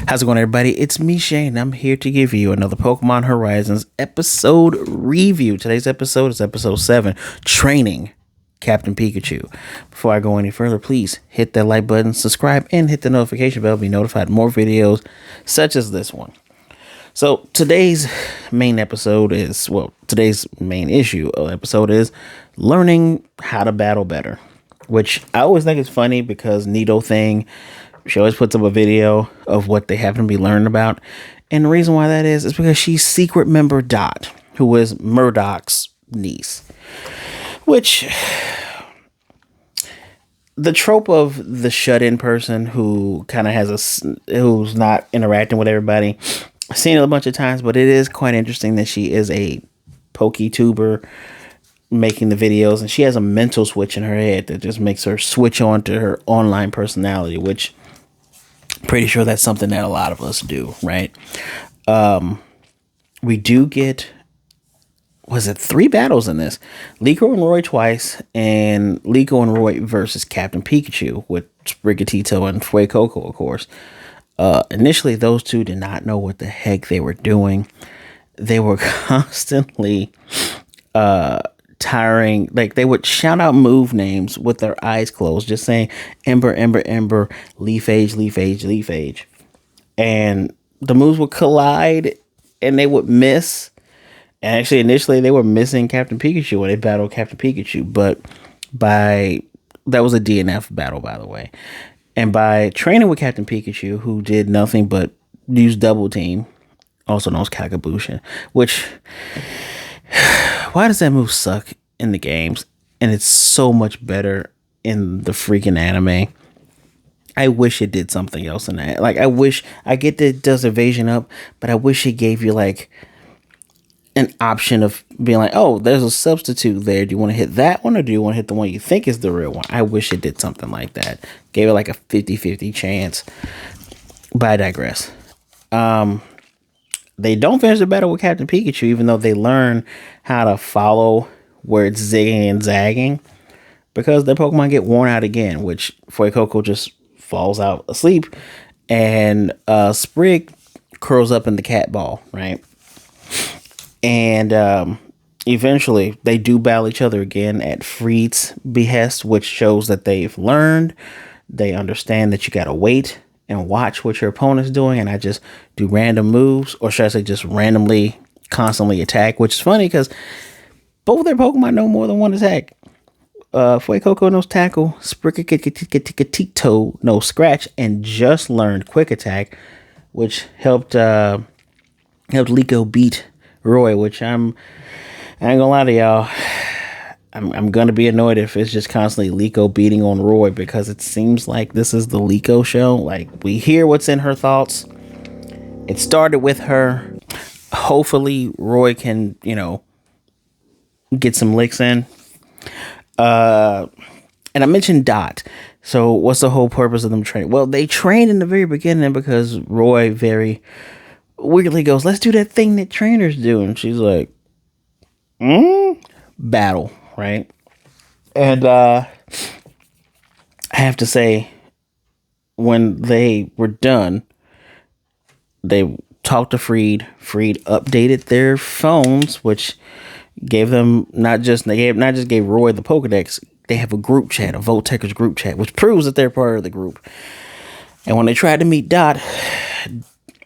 How's it going, everybody? It's me, Shane. I'm here to give you another Pokemon Horizons episode review. Today's episode is episode 7, Training Captain Pikachu. Before I go any further, please hit that like button, subscribe, and hit the notification bell to be notified of more videos such as this one. So today's main episode is, today's main issue of the episode is learning how to battle better, which I always think is funny because Nido Thing, she always puts up a video of what they happen to be learning about. And the reason why that is because she's secret member Dot, who is Murdoch's niece. Which, the trope of the shut-in person who kind of has who's not interacting with everybody, I've seen it a bunch of times, but it is quite interesting that she is a PokeTuber making the videos, and she has a mental switch in her head that just makes her switch on to her online personality, which pretty sure that's something that a lot of us do, right? We do get, was it 3 battles in this? Liko and Roy twice, and Liko and Roy versus Captain Pikachu with Sprigatito and Fuecoco, of course. Initially, those two did not know what the heck they were doing. They were constantly tiring. Like, they would shout out move names with their eyes closed, just saying Ember, Ember, Ember, Leaf Age, Leaf Age, Leaf Age. And the moves would collide and they would miss. And actually, initially, they were missing Captain Pikachu when they battled Captain Pikachu. But that was a DNF battle, by the way. And by training with Captain Pikachu, who did nothing but use Double Team, also known as Kakabushin, which, why does that move suck in the games? And it's so much better in the freaking anime. I wish it did something else in that. Like, I get that it does evasion up, but I wish it gave you like an option of being like, oh, there's a substitute there. Do you want to hit that one, or do you want to hit the one you think is the real one? I wish it did something like that. Gave it like a 50-50 chance. But I digress. They don't finish the battle with Captain Pikachu, even though they learn how to follow where it's zigging and zagging, because their Pokemon get worn out again, which Fuecoco just falls out asleep, and Sprig curls up in the cat ball, right? And eventually they do battle each other again at Freed's behest, which shows that they've learned. They understand that you gotta wait and watch what your opponent's doing, and I just do random moves, or should I say just randomly, constantly attack, which is funny because both their Pokemon know more than one attack. Fuecoco knows Tackle, Sprigatito knows Scratch, and just learned Quick Attack, which helped Liko beat Roy, which I ain't gonna lie to y'all, I'm gonna be annoyed if it's just constantly Liko beating on Roy, because it seems like this is the Liko show. Like, we hear what's in her thoughts. It started with her. Hopefully Roy can, get some licks in. And I mentioned Dot. So what's the whole purpose of them training? Well, they trained in the very beginning because Roy very weirdly goes, let's do that thing that trainers do. And she's like, battle, right? And I have to say, when they were done, they talked to Freed. Freed updated their phones, which gave them not just gave Roy the Pokedex. They have a group chat, a Voltekker's group chat, which proves that they're part of the group. And when they tried to meet Dot,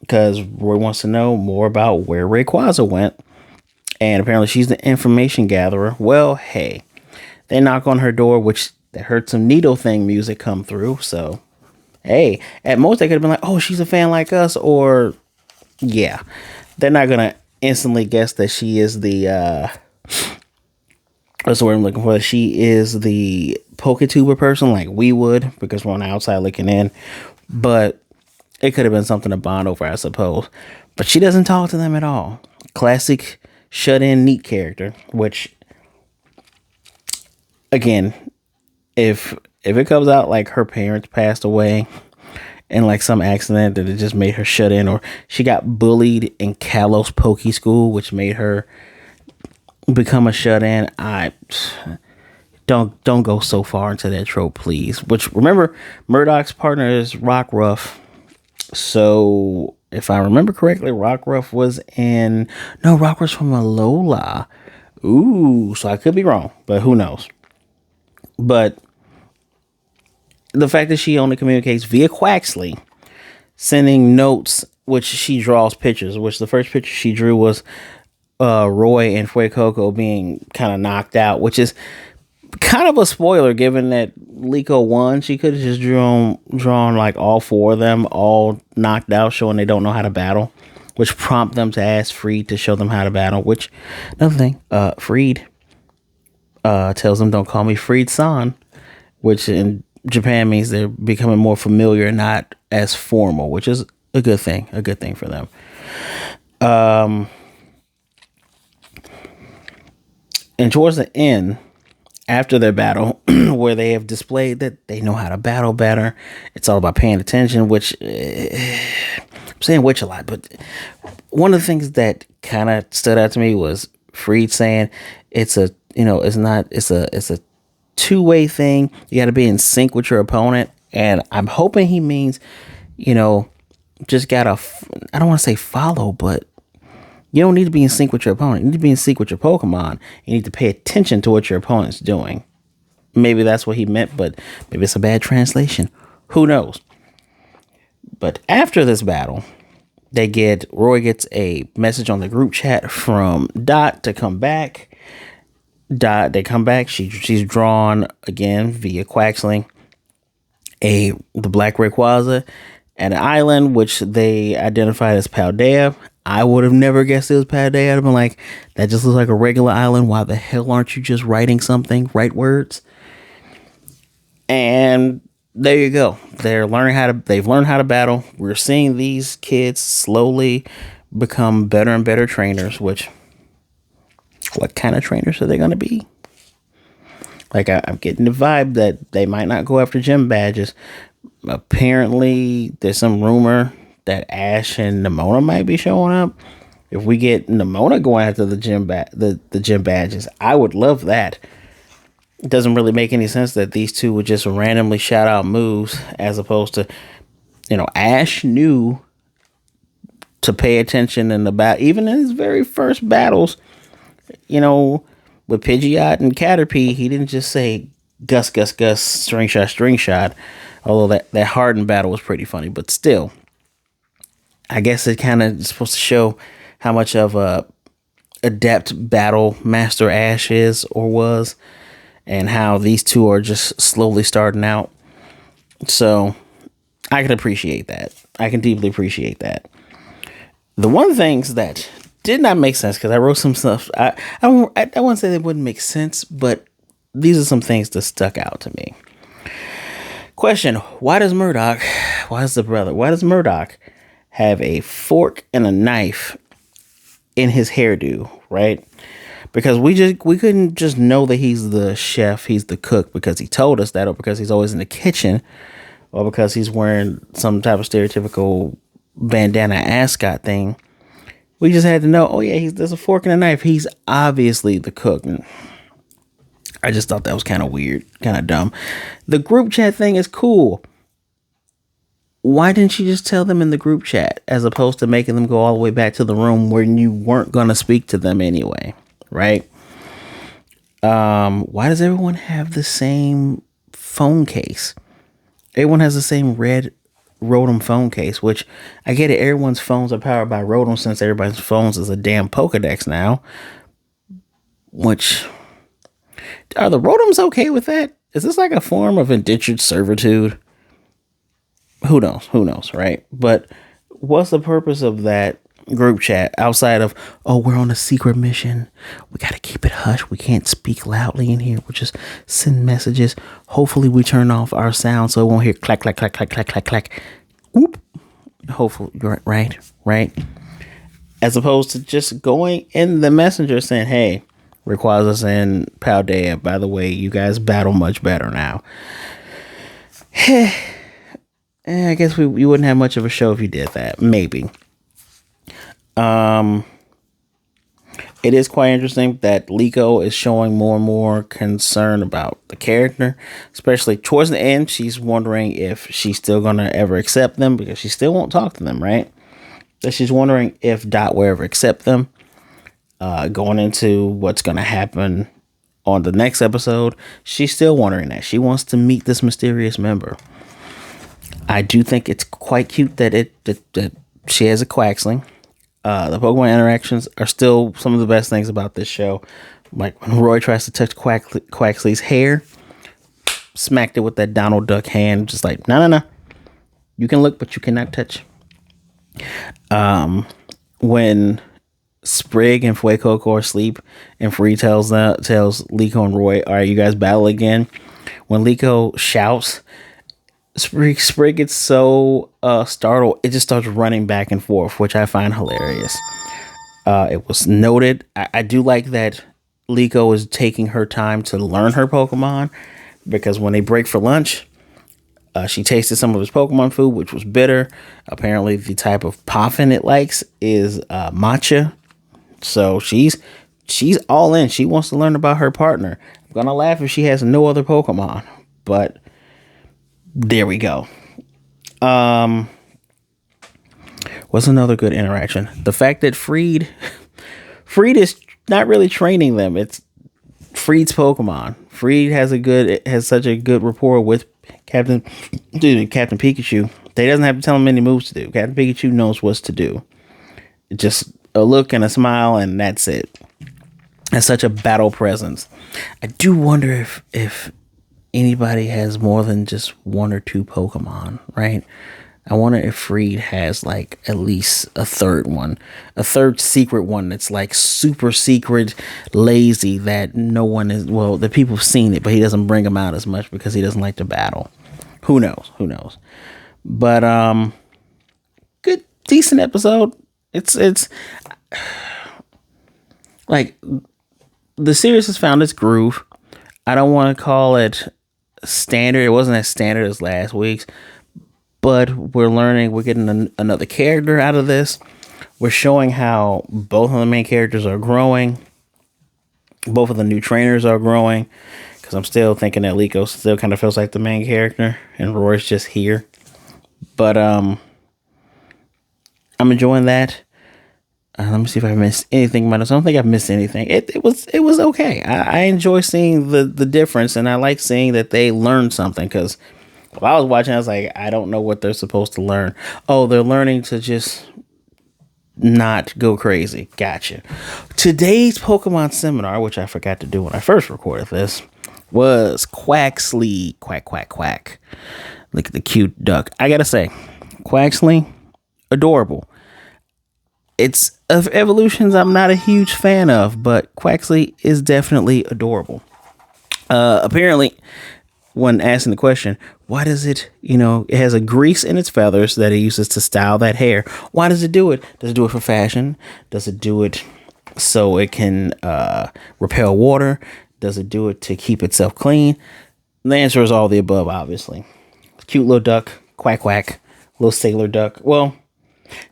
because Roy wants to know more about where Rayquaza went, and apparently she's the information gatherer. Well, hey, they knock on her door, which they heard some Nido Thing music come through. So, hey, at most they could have been like, oh, she's a fan like us, or yeah, they're not gonna instantly guess that she is the what's the word I'm looking for? She is the PokeTuber person like we would, because we're on the outside looking in. But it could have been something to bond over, I suppose. But she doesn't talk to them at all. Classic shut-in neat character, which, again, if it comes out like her parents passed away in like some accident that it just made her shut in, or she got bullied in Kalos Poke School, which made her become a shut-in, I don't go so far into that trope, please. Which, remember, Murdoch's partner is Rockruff, So if I remember correctly, Rockruff was in no Rockruff's from Alola. Ooh, so I could be wrong, but who knows? But the fact that she only communicates via Quaxley, sending notes, which she draws pictures, which the first picture she drew was Roy and Fuecoco being kind of knocked out, which is kind of a spoiler given that Liko won. She could have just drawn like all four of them all knocked out, showing they don't know how to battle, which prompt them to ask Freed to show them how to battle. Which another thing, Freed tells them, "Don't call me Freed-san," which in Japan means they're becoming more familiar, not as formal, which is a good thing. A good thing for them. And towards the end, after their battle, where they have displayed that they know how to battle better, it's all about paying attention, which I'm saying which a lot, but one of the things that kind of stood out to me was Freed saying it's a two-way thing. You got to be in sync with your opponent, and I'm hoping he means, just gotta, I don't want to say follow, but you don't need to be in sync with your opponent. You need to be in sync with your Pokemon. You need to pay attention to what your opponent's doing. Maybe that's what he meant, but maybe it's a bad translation. Who knows? But after this battle, Roy gets a message on the group chat from Dot to come back. They come back. She's drawn again via Quaxley the Black Rayquaza at an island, which they identified as Paldea. I would have never guessed it was Paldea. I'd have been like, that just looks like a regular island. Why the hell aren't you just writing something? Write words. And there you go. They've learned how to battle. We're seeing these kids slowly become better and better trainers, which, what kind of trainers are they going to be? Like, I'm getting the vibe that they might not go after gym badges. Apparently, there's some rumor that Ash and Nimona might be showing up. If we get Nimona going after the gym badges, I would love that. It doesn't really make any sense that these two would just randomly shout out moves, as opposed to, Ash knew to pay attention in the battle, even in his very first battles. With Pidgeot and Caterpie, he didn't just say Gus, Gus, Gus, string shot. Although that hardened battle was pretty funny, but still, I guess it kind of is supposed to show how much of a adept battle master Ash is or was, and how these two are just slowly starting out. So I can appreciate that. I can deeply appreciate that. The one of the things that did not make sense, because I wrote some stuff, I wouldn't say they wouldn't make sense, but these are some things that stuck out to me. Question: why does Murdoch have a fork and a knife in his hairdo, right? Because we couldn't just know that he's the chef, he's the cook, because he told us that, or because he's always in the kitchen, or because he's wearing some type of stereotypical bandana ascot thing. We just had to know, oh yeah, there's a fork and a knife. He's obviously the cook. And I just thought that was kind of weird, kind of dumb. The group chat thing is cool. Why didn't you just tell them in the group chat, as opposed to making them go all the way back to the room where you weren't going to speak to them anyway, right? Why does everyone have the same phone case? Everyone has the same red Rotom phone case, which I get it. Everyone's phones are powered by Rotom, since everybody's phones is a damn Pokedex now. Which, are the Rotoms okay with that? Is this like a form of indentured servitude? Who knows, right? But what's the purpose of that group chat outside of, oh, we're on a secret mission, we got to keep it hush, we can't speak loudly in here, we'll just send messages, hopefully we turn off our sound so it won't hear clack clack clack clack clack clack clack, whoop, hopefully, right, as opposed to just going in the messenger saying, hey, Rayquaza and Paldea, by the way, you guys battle much better now. I guess we wouldn't have much of a show if you did that. Maybe. It is quite interesting that Liko is showing more and more concern about the character, especially towards the end. She's wondering if she's still going to ever accept them because she still won't talk to them, right? So she's wondering if Dot will ever accept them. Going into what's going to happen on the next episode, she's still wondering that. She wants to meet this mysterious member. I do think it's quite cute that that she has a Quaxly. The Pokemon interactions are still some of the best things about this show. Like when Roy tries to touch Quaxly's hair, smacked it with that Donald Duck hand, just like, no. You can look, but you cannot touch. When Sprig and Fuecoco are asleep and Free tells Liko and Roy, all right, you guys battle again. When Liko shouts, Sprig gets so startled, it just starts running back and forth, which I find hilarious. It was noted. I do like that Liko is taking her time to learn her Pokemon, because when they break for lunch, she tasted some of his Pokemon food, which was bitter. Apparently, the type of poffin it likes is matcha. So she's all in. She wants to learn about her partner. I'm gonna laugh if she has no other Pokemon, but there we go. What's another good interaction? The fact that Freed is not really training them. It's Freed's Pokemon. Freed has such a good rapport with Captain Pikachu. They doesn't have to tell him any moves to do. Captain Pikachu knows what to do. Just a look and a smile, and that's it. Has such a battle presence. I do wonder if anybody has more than just one or two Pokemon, right? I wonder if Freed has like at least a third secret one that's like super secret, lazy, that no one is, well, the people have seen it, but he doesn't bring them out as much because he doesn't like to battle. Who knows? But good, decent episode. It's like the series has found its groove. I don't want to call it standard. It wasn't as standard as last week's, but we're learning. We're getting another character out of this. We're showing how both of the main characters are growing. Both of the new trainers are growing, because I'm still thinking that Liko still kind of feels like the main character and Roy's just here. But I'm enjoying that. Let me see if I missed anything. I don't think I've missed anything. It was okay. I enjoy seeing the difference, and I like seeing that they learned something, because while I was watching, I was like, I don't know what they're supposed to learn. Oh, they're learning to just not go crazy. Gotcha. Today's Pokemon seminar, which I forgot to do when I first recorded this, was Quaxly. Quack. Look at the cute duck. I gotta say, Quaxly, adorable. It's of evolutions I'm not a huge fan of, but Quaxly is definitely adorable. Apparently, when asking the question, why does it, it has a grease in its feathers that it uses to style that hair. Why does it do it? Does it do it for fashion? Does it do it so it can repel water? Does it do it to keep itself clean? And the answer is all the above, obviously. Cute little duck, quack, little sailor duck. Well,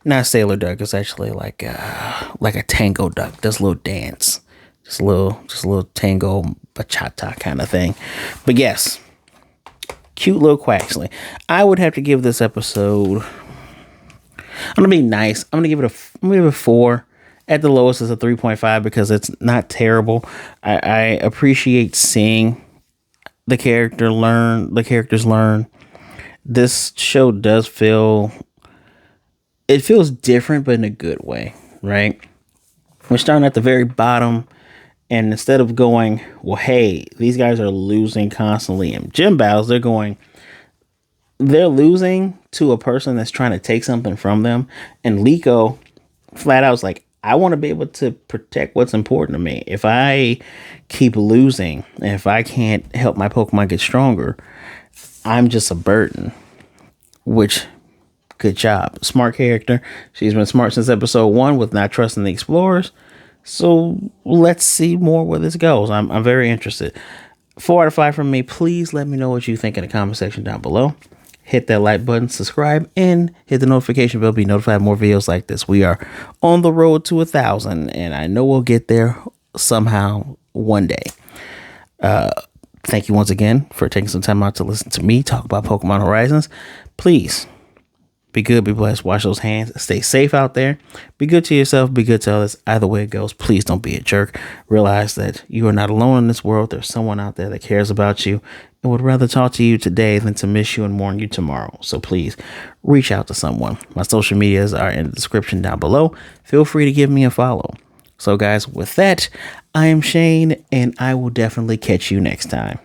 not sailor duck. It's actually like a tango duck. Does a little dance, just a little tango bachata kind of thing. But yes, cute little Quaxly. I would have to give this episode, I'm gonna be nice, I'm gonna give it a 4. At the lowest is a 3.5, because it's not terrible. I appreciate seeing the characters learn. This show does feels different, but in a good way, right? We're starting at the very bottom, and instead of going, well, hey, these guys are losing constantly in gym battles, they're losing to a person that's trying to take something from them. And Liko flat out was like, I want to be able to protect what's important to me. If I keep losing, and if I can't help my Pokemon get stronger, I'm just a burden. Which, good job. Smart character. She's been smart since episode 1 with not trusting the explorers. So let's see more where this goes. I'm very interested. 4 out of 5 from me. Please let me know what you think in the comment section down below. hit that like button, subscribe, and hit the notification bell to be notified of more videos like this. We are on the road to 1,000, and I know we'll get there somehow one day. Thank you once again for taking some time out to listen to me talk about Pokemon Horizons. Please be good, be blessed, wash those hands, stay safe out there. Be good to yourself, be good to others. Either way it goes, please don't be a jerk. Realize that you are not alone in this world. There's someone out there that cares about you and would rather talk to you today than to miss you and mourn you tomorrow. So please reach out to someone. My social medias are in the description down below. Feel free to give me a follow. So guys, with that, I am Shane, and I will definitely catch you next time.